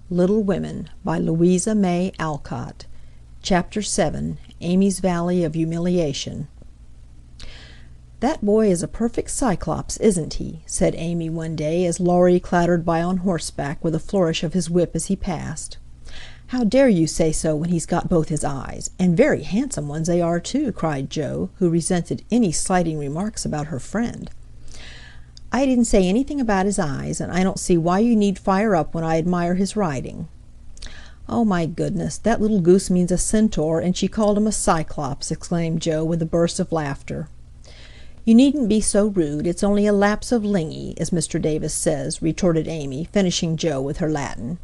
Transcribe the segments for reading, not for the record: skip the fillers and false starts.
Little Women by Louise May Alcott. Chapter 7. Amy's Valley of Humiliation. "That boy is a perfect Cyclops, isn't he?" said Amy one day as Laurie clattered by on horseback with a flourish of his whip as he passed. "How dare you say so when he's got both his eyes? And very handsome ones they are too," cried Jo, who resented any slighting remarks about her friend. "I didn't say anything about his eyes, and I don't see why you need fire up when I admire his riding." "Oh, my goodness, that little goose means a centaur, and she called him a Cyclops!" exclaimed Jo with a burst of laughter. "You needn't be so rude, it's only a lapse of lingy, as Mr. Davis says," retorted Amy, finishing Jo with her Latin.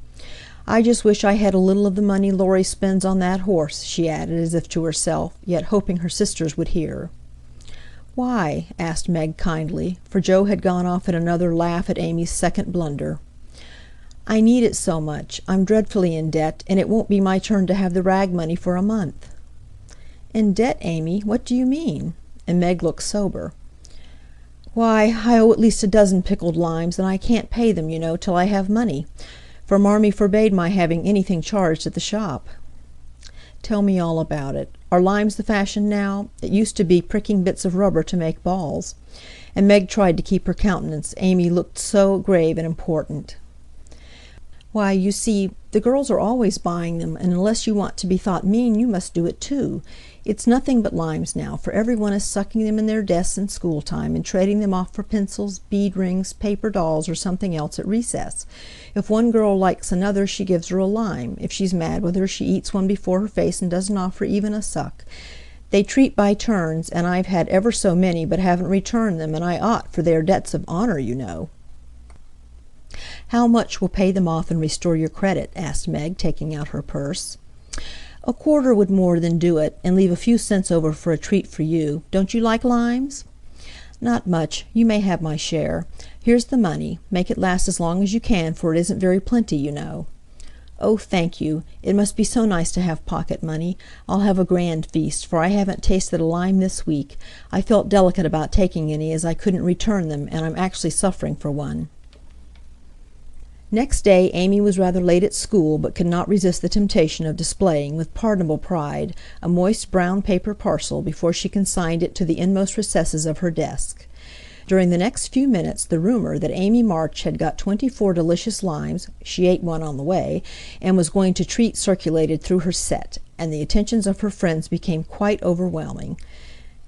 "I just wish I had a little of the money Laurie spends on that horse," she added, as if to herself, yet hoping her sisters would hear. "Why?" asked Meg kindly, for Jo had gone off in another laugh at Amy's second blunder. "I need it so much. I'm dreadfully in debt, and it won't be my turn to have the rag money for a month." "In debt, Amy? What do you mean?" And Meg looked sober. "Why, I owe at least a dozen pickled limes, and I can't pay them, you know, till I have money, for Marmee forbade my having anything charged at the shop." "Tell me all about it. Are limes the fashion now? It used to be pricking bits of rubber to make balls." And Meg tried to keep her countenance. Amy looked so grave and important. "Why, you see, the girls are always buying them, and unless you want to be thought mean, you must do it too. It's nothing but limes now, for everyone is sucking them in their desks in school time, and trading them off for pencils, bead rings, paper dolls, or something else at recess. If one girl likes another, she gives her a lime. If she's mad with her, she eats one before her face and doesn't offer even a suck. They treat by turns, and I've had ever so many, but haven't returned them, and I ought, for they are debts of honor, you know." "How much will pay them off and restore your credit?" asked Meg, taking out her purse. "A quarter would more than do it, and leave a few cents over for a treat for you. Don't you like limes?" "Not much. You may have my share. Here's the money. Make it last as long as you can, for it isn't very plenty, you know." "Oh, thank you. It must be so nice to have pocket money. I'll have a grand feast, for I haven't tasted a lime this week. I felt delicate about taking any, as I couldn't return them, and I'm actually suffering for one." Next day Amy was rather late at school, but could not resist the temptation of displaying, with pardonable pride, a moist brown paper parcel before she consigned it to the inmost recesses of her desk. During the next few minutes the rumor that Amy March had got 24 delicious limes (she ate one on the way) and was going to treat circulated through her set, and the attentions of her friends became quite overwhelming.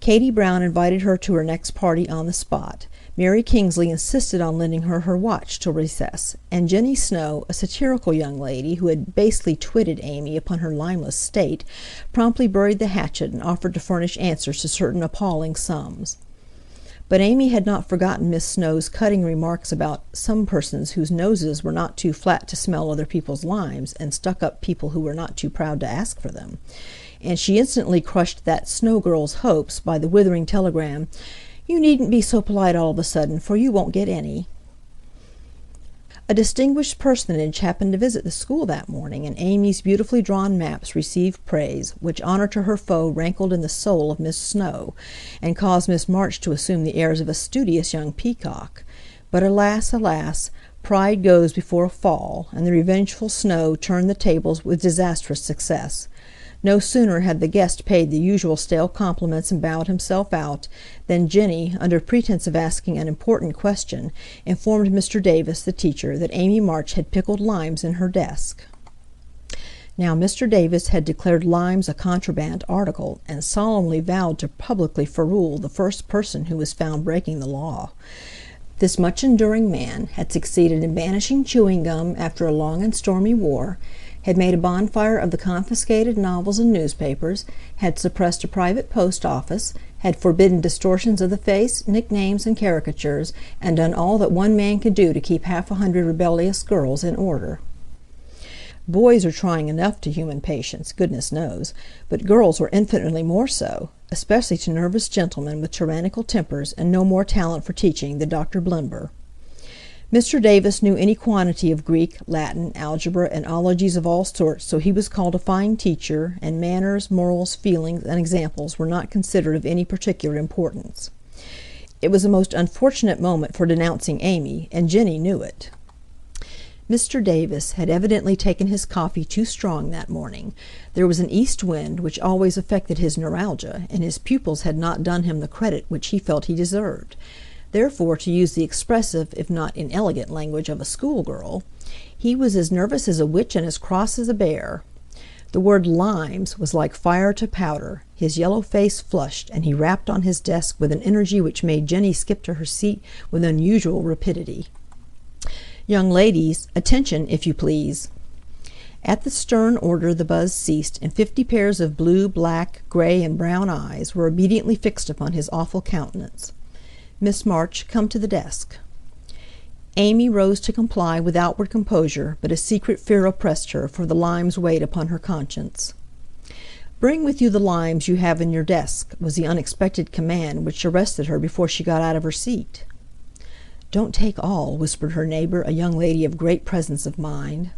Katie Brown invited her to her next party on the spot. Mary Kingsley insisted on lending her her watch till recess, and Jenny Snow, a satirical young lady who had basely twitted Amy upon her limeless state, promptly buried the hatchet and offered to furnish answers to certain appalling sums. But Amy had not forgotten Miss Snow's cutting remarks about some persons whose noses were not too flat to smell other people's limes, and stuck-up people who were not too proud to ask for them, and she instantly crushed that Snow girl's hopes by the withering telegram, "You needn't be so polite all of a sudden, for you won't get any." A distinguished personage happened to visit the school that morning, and Amy's beautifully drawn maps received praise, which honor to her foe rankled in the soul of Miss Snow, and caused Miss March to assume the airs of a studious young peacock. But alas, alas, pride goes before a fall, and the revengeful Snow turned the tables with disastrous success. No sooner had the guest paid the usual stale compliments and bowed himself out, than Jenny, under pretence of asking an important question, informed Mr. Davis, the teacher, that Amy March had pickled limes in her desk. Now Mr. Davis had declared limes a contraband article, and solemnly vowed to publicly ferule the first person who was found breaking the law. This much-enduring man had succeeded in banishing chewing gum after a long and stormy war, had made a bonfire of the confiscated novels and newspapers, had suppressed a private post office, had forbidden distortions of the face, nicknames, and caricatures, and done all that one man could do to keep 100 rebellious girls in order. Boys are trying enough to human patience, goodness knows, but girls were infinitely more so, especially to nervous gentlemen with tyrannical tempers and no more talent for teaching than Dr. Blimber. Mr. Davis knew any quantity of Greek, Latin, algebra, and ologies of all sorts, so he was called a fine teacher, and manners, morals, feelings, and examples were not considered of any particular importance. It was a most unfortunate moment for denouncing Amy, and Jenny knew it. Mr. Davis had evidently taken his coffee too strong that morning. There was an east wind which always affected his neuralgia, and his pupils had not done him the credit which he felt he deserved. Therefore, to use the expressive, if not inelegant language of a schoolgirl, he was as nervous as a witch and as cross as a bear. The word limes was like fire to powder. His yellow face flushed, and he rapped on his desk with an energy which made Jenny skip to her seat with unusual rapidity. "Young ladies, attention, if you please." At the stern order the buzz ceased, and 50 pairs of blue, black, gray, and brown eyes were obediently fixed upon his awful countenance. "Miss March, come to the desk." Amy rose to comply with outward composure, but a secret fear oppressed her, for the limes weighed upon her conscience. "Bring with you the limes you have in your desk," was the unexpected command which arrested her before she got out of her seat. "Don't take all," whispered her neighbor, a young lady of great presence of mind.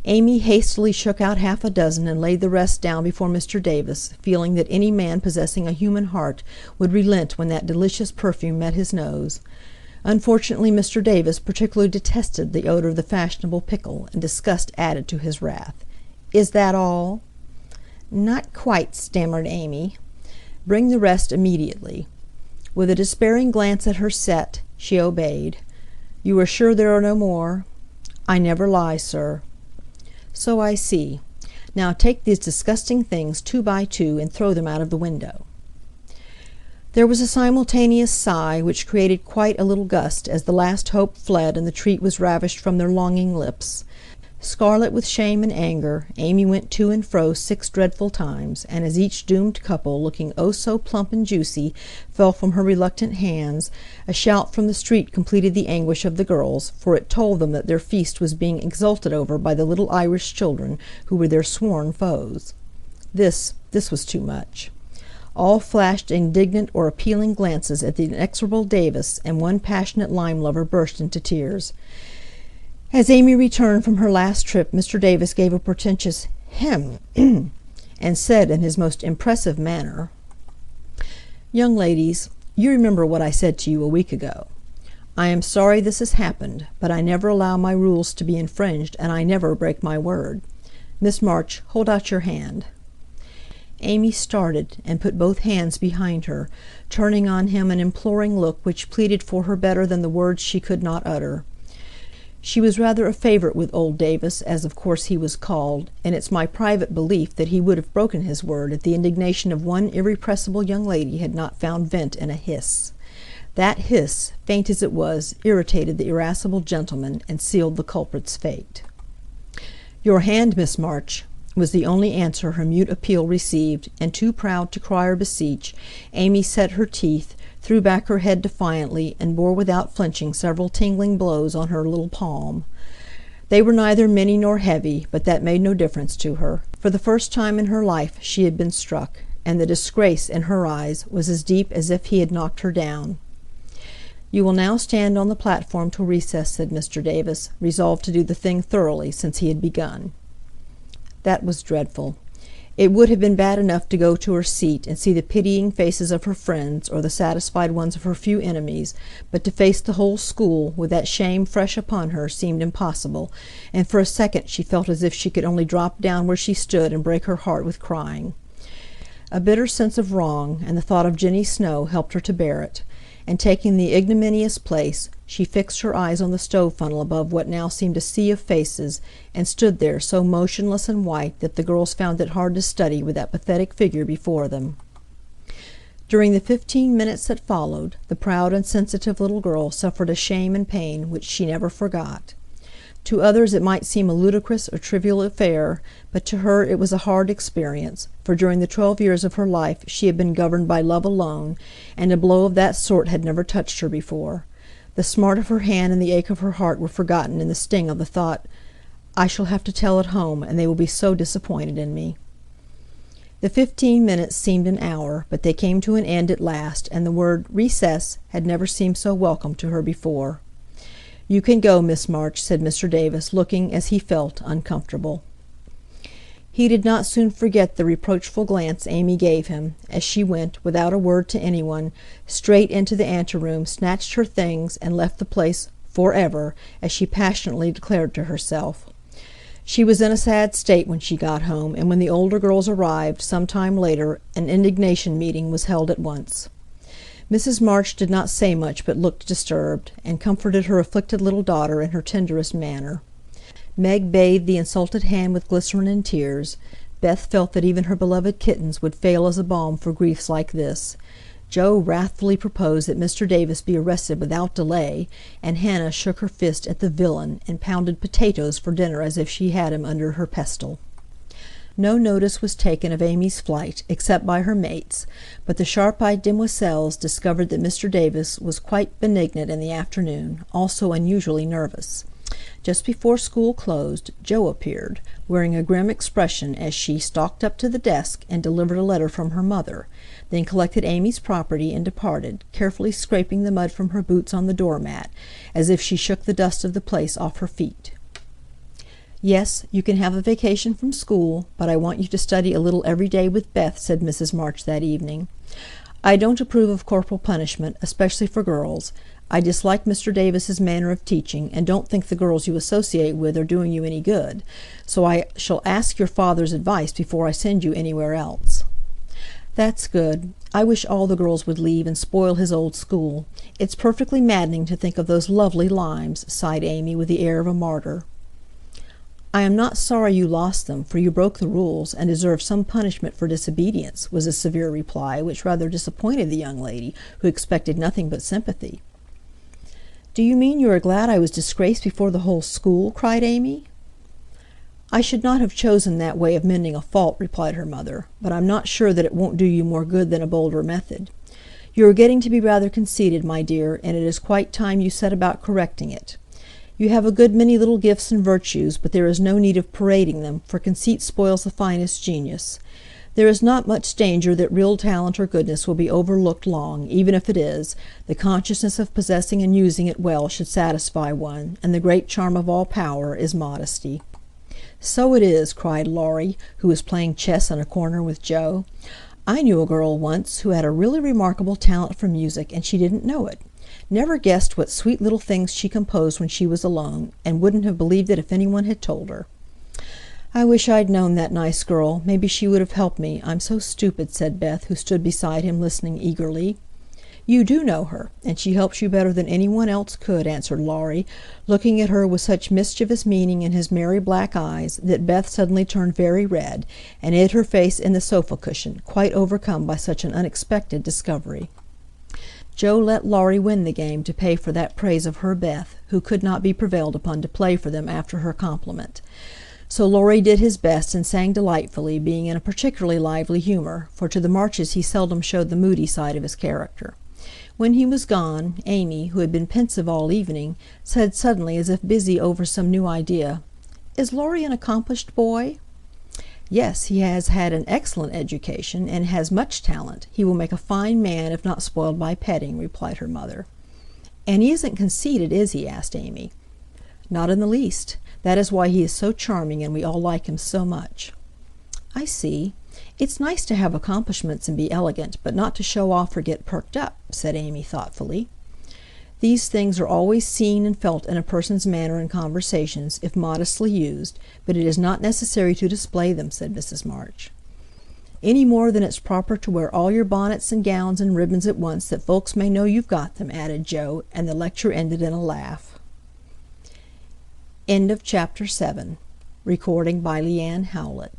Amy hastily shook out half a dozen and laid the rest down before Mr. Davis, feeling that any man possessing a human heart would relent when that delicious perfume met his nose. Unfortunately, Mr. Davis particularly detested the odor of the fashionable pickle, and disgust added to his wrath. "Is that all?" "Not quite," stammered Amy. "Bring the rest immediately." With a despairing glance at her set, she obeyed. "You are sure there are no more?" "I never lie, sir." "So I see. Now take these disgusting things 2 by 2 and throw them out of the window." There was a simultaneous sigh, which created quite a little gust, as the last hope fled and the treat was ravished from their longing lips. Scarlet with shame and anger, Amy went to and fro 6 dreadful times, and as each doomed couple, looking oh so plump and juicy, fell from her reluctant hands, a shout from the street completed the anguish of the girls, for it told them that their feast was being exulted over by the little Irish children, who were their sworn foes. This was too much. All flashed indignant or appealing glances at the inexorable Davis, and one passionate lime lover burst into tears. As Amy returned from her last trip, Mr. Davis gave a portentous "hem," and said in his most impressive manner, "Young ladies, you remember what I said to you a week ago. I am sorry this has happened, but I never allow my rules to be infringed, and I never break my word. Miss March, hold out your hand." Amy started, and put both hands behind her, turning on him an imploring look which pleaded for her better than the words she could not utter. She was rather a favourite with old Davis, as of course he was called, and it's my private belief that he would have broken his word if the indignation of one irrepressible young lady had not found vent in a hiss. That hiss, faint as it was, irritated the irascible gentleman, and sealed the culprit's fate. "Your hand, Miss March," was the only answer her mute appeal received, and too proud to cry or beseech, Amy set her teeth, threw back her head defiantly, and bore without flinching several tingling blows on her little palm. They were neither many nor heavy, but that made no difference to her. For the first time in her life she had been struck, and the disgrace, in her eyes, was as deep as if he had knocked her down. "You will now stand on the platform till recess," said Mr. Davis, resolved to do the thing thoroughly, since he had begun. That was dreadful. It would have been bad enough to go to her seat and see the pitying faces of her friends, or the satisfied ones of her few enemies, but to face the whole school, with that shame fresh upon her, seemed impossible, and for a second she felt as if she could only drop down where she stood and break her heart with crying. A bitter sense of wrong, and the thought of Jenny Snow, helped her to bear it, and taking the ignominious place, she fixed her eyes on the stove funnel above what now seemed a sea of faces, and stood there so motionless and white that the girls found it hard to study with that pathetic figure before them. During the 15 minutes that followed, the proud and sensitive little girl suffered a shame and pain which she never forgot. To others it might seem a ludicrous or trivial affair, but to her it was a hard experience, for during the 12 years of her life she had been governed by love alone, and a blow of that sort had never touched her before. The smart of her hand and the ache of her heart were forgotten in the sting of the thought, "I shall have to tell at home, and they will be so disappointed in me." The 15 minutes seemed an hour, but they came to an end at last, and the word "recess" had never seemed so welcome to her before. "You can go, Miss March," said Mr. Davis, looking, as he felt, uncomfortable. He did not soon forget the reproachful glance Amy gave him, as she went, without a word to anyone, straight into the anteroom, snatched her things, and left the place forever, as she passionately declared to herself. She was in a sad state when she got home, and when the older girls arrived, some time later, an indignation meeting was held at once. Mrs. March did not say much, but looked disturbed, and comforted her afflicted little daughter in her tenderest manner. Meg bathed the insulted hand with glycerin and tears. Beth felt that even her beloved kittens would fail as a balm for griefs like this. Joe wrathfully proposed that Mr. Davis be arrested without delay, and Hannah shook her fist at the villain, and pounded potatoes for dinner as if she had him under her pestle. No notice was taken of Amy's flight, except by her mates, but the sharp-eyed demoiselles discovered that Mr. Davis was quite benignant in the afternoon, also unusually nervous. Just before school closed, Jo appeared, wearing a grim expression as she stalked up to the desk and delivered a letter from her mother, then collected Amy's property and departed, carefully scraping the mud from her boots on the doormat, as if she shook the dust of the place off her feet. "Yes, you can have a vacation from school, but I want you to study a little every day with Beth," said Mrs. March that evening. "I don't approve of corporal punishment, especially for girls. I dislike Mr. Davis's manner of teaching, and don't think the girls you associate with are doing you any good, so I shall ask your father's advice before I send you anywhere else." "That's good. I wish all the girls would leave and spoil his old school. It's perfectly maddening to think of those lovely limes," sighed Amy, with the air of a martyr. "I am not sorry you lost them, for you broke the rules, and deserve some punishment for disobedience," was a severe reply, which rather disappointed the young lady, who expected nothing but sympathy. "Do you mean you are glad I was disgraced before the whole school?" cried Amy. "I should not have chosen that way of mending a fault," replied her mother, "but I'm not sure that it won't do you more good than a bolder method. You are getting to be rather conceited, my dear, and it is quite time you set about correcting it. You have a good many little gifts and virtues, but there is no need of parading them, for conceit spoils the finest genius. There is not much danger that real talent or goodness will be overlooked long, even if it is. The consciousness of possessing and using it well should satisfy one, and the great charm of all power is modesty." "So it is," cried Laurie, who was playing chess in a corner with Jo. "I knew a girl once who had a really remarkable talent for music, and she didn't know it. Never guessed what sweet little things she composed when she was alone, and wouldn't have believed it if anyone had told her." "I wish I'd known that nice girl. Maybe she would have helped me. I'm so stupid," said Beth, who stood beside him listening eagerly. "You do know her, and she helps you better than anyone else could," answered Laurie, looking at her with such mischievous meaning in his merry black eyes that Beth suddenly turned very red, and hid her face in the sofa cushion, quite overcome by such an unexpected discovery. Jo let Laurie win the game to pay for that praise of her Beth, who could not be prevailed upon to play for them after her compliment. So Laurie did his best and sang delightfully, being in a particularly lively humour, for to the Marches he seldom showed the moody side of his character. When he was gone, Amy, who had been pensive all evening, said suddenly, as if busy over some new idea, "Is Laurie an accomplished boy?" "Yes, he has had an excellent education, and has much talent. He will make a fine man if not spoiled by petting," replied her mother. "And he isn't conceited, is he?" asked Amy. "Not in the least. That is why he is so charming, and we all like him so much." "I see. It's nice to have accomplishments and be elegant, but not to show off or get perked up," said Amy thoughtfully. "These things are always seen and felt in a person's manner and conversations, if modestly used, but it is not necessary to display them," said Mrs. March. "Any more than it's proper to wear all your bonnets and gowns and ribbons at once, that folks may know you've got them," added Jo, and the lecture ended in a laugh. End of Chapter 7. Recording by Leanne Howlett.